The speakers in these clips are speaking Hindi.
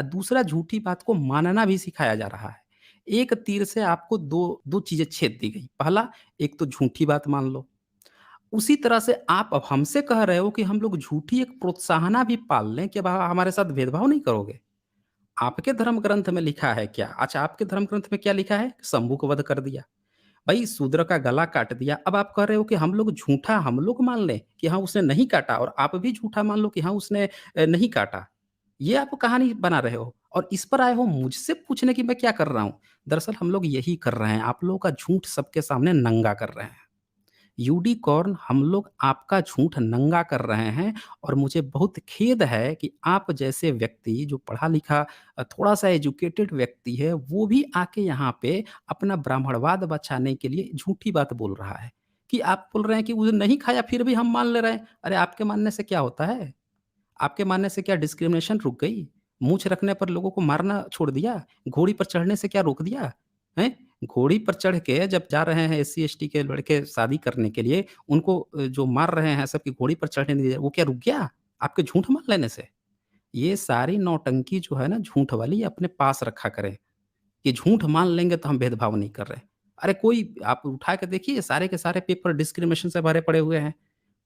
दूसरा झूठी बात को मानना भी सिखाया जा रहा है। एक तीर से आपको 2 चीज़ें छेद दी गई। पहला, एक तो झूठी बात मान लो। उसी तरह से आप अब हमसे कह रहे हो कि हम लोग झूठी एक प्रोत्साहना भी पाल लें कि अब हमारे साथ भेदभाव नहीं करोगे। आपके धर्म ग्रंथ में लिखा है क्या? अच्छा, आपके धर्म ग्रंथ में क्या लिखा है? शंभू को वध कर दिया। भई शूद्र का गला काट दिया। अब आप कह रहे हो कि हम लोग झूठा हम लोग मान लें कि हाँ, उसने नहीं काटा और आप भी झूठा मान लो कि हाँ, उसने नहीं काटा। ये आप कहानी बना रहे हो और इस पर आए हो मुझसे पूछने कि मैं क्या कर रहा हूँ। दरअसल हम लोग यही कर रहे हैं, आप लोगों का झूठ सबके सामने नंगा कर रहे हैं। यूनिकॉर्न हम लोग आपका झूठ नंगा कर रहे हैं और मुझे बहुत खेद है कि आप जैसे व्यक्ति जो पढ़ा-लिखा थोड़ा-सा एजुकेटेड व्यक्ति है, वो भी आके यहाँ पे अपना ब्राह्मणवाद बचाने के लिए झूठी बात बोल रहा है। कि आप बोल रहे हैं कि वो नहीं खाया फिर भी हम मान ले रहे हैं। अरे! आपके मानने से क्या होता है? आपके मानने से क्या डिस्क्रिमिनेशन रुक गई? मूंछ रखने पर लोगों को मारना छोड़ दिया? घोड़ी पर चढ़ने से क्या रोक दिया? हैं? घोड़ी पर चढ़ के जब जा रहे हैं एससी-एसटी के लड़के शादी करने के लिए, उनको जो मार रहे हैं सब कि घोड़ी पर चढ़ने नहीं दे वो क्या रुक गया? आपके झूठ मान लेने से? ये सारी नौटंकी जो है ना झूठ वाली ये अपने पास रखा करें, कि झूठ मान लेंगे तो हम भेदभाव नहीं कर रहे। अरे कोई आप उठा के देखिए सारे के सारे पेपर डिस्क्रिमिनेशन से भरे पड़े हुए हैं।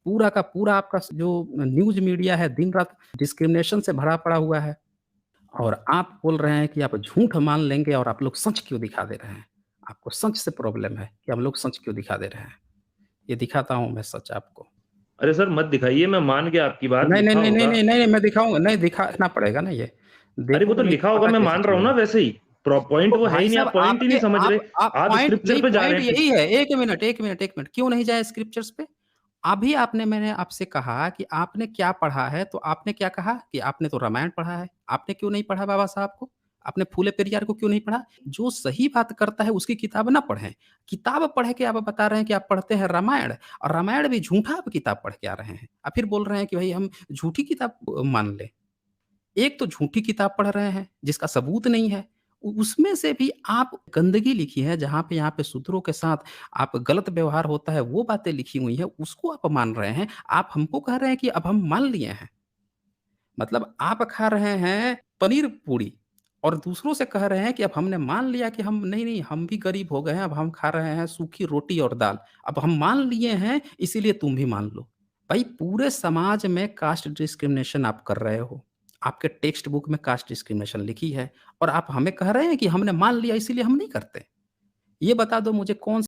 पूरा का पूरा आपका जो न्यूज़ मीडिया है दिन-रात डिस्क्रिमिनेशन से भरा पड़ा हुआ है और आप बोल रहे हैं कि आप झूठ मान लेंगे और आप लोग सच क्यों दिखा दे रहे हैं? आपको सच से प्रॉब्लम है कि हम लोग सच क्यों दिखा दे रहे हैं? ये दिखाता हूँ मैं सच आपको। अरे सर मत दिखाइए, मैं मान गया आपकी बात, नहीं, नहीं, लिखा नहीं, नहीं, होगा। नहीं, नहीं, मैं दिखाऊँगा नहीं दिखाना पड़ेगा ना ये। अरे वो तो देखोगे नहीं लिखा तो होगा, पता मैं कैसे मान रहा हूँ ना चलेगा? वैसे ही। पॉइंट तो वो है भाई ही नहीं, साहब आप पॉइंट ही आपके नहीं समझ रहे। आप आप पॉइंट स्क्रिप्चर नहीं पे जा पॉइंट रहे हैं। यही है। 1 मिनट, 1 मिनट, 1 मिनट क्यों नहीं जाए स्क्रिप्चर्स पे? अभी आपने मैंने आपसे कहा कि आपने क्या पढ़ा है, तो आपने क्या कहा कि आपने तो रामायण पढ़ा है। आपने क्यों नहीं पढ़ा बाबा साहब को? आपने फूले पेरियार को क्यों नहीं पढ़ा? जो सही बात करता है उसकी किताब ना पढ़ें। किताब पढ़ के आप बता रहे हैं कि आप पढ़ते हैं रामायण और रामायण भी झूठा आप किताब पढ़ के आ रहे हैं। फिर बोल रहे हैं कि भई हम झूठी किताब मान लें। एक तो झूठी किताब पढ़ रहे हैं, जिसका सबूत नहीं है। उसमें से भी आप गंदगी लिखी है, जहाँ पे यहाँ पे शूद्रों के साथ आप गलत व्यवहार होता है, वो बातें लिखी हुई हैं, उसको आप मान रहे हैं। आप हमको कह रहे हैं कि अब हम मान लिए हैं। मतलब आप खा रहे हैं पनीर पूड़ी और दूसरों से कह रहे हैं कि अब हमने मान लिया कि हम नहीं, नहीं, हम भी गरीब हो गए हैं, अब हम खा रहे हैं सूखी रोटी और दाल। अब हम मान लिए हैं, इसीलिए तुम भी मान लो। भाई पूरे समाज में कास्ट डिस्क्रिमिनेशन आप कर रहे हो। आपके टेक्स्ट बुक में कास्ट डिस्क्रिमिनेशन लिखी है और आप हमें कह रहे हैं कि हमने मान लिया इसीलिए हम नहीं करते। ये बता दो मुझे कौन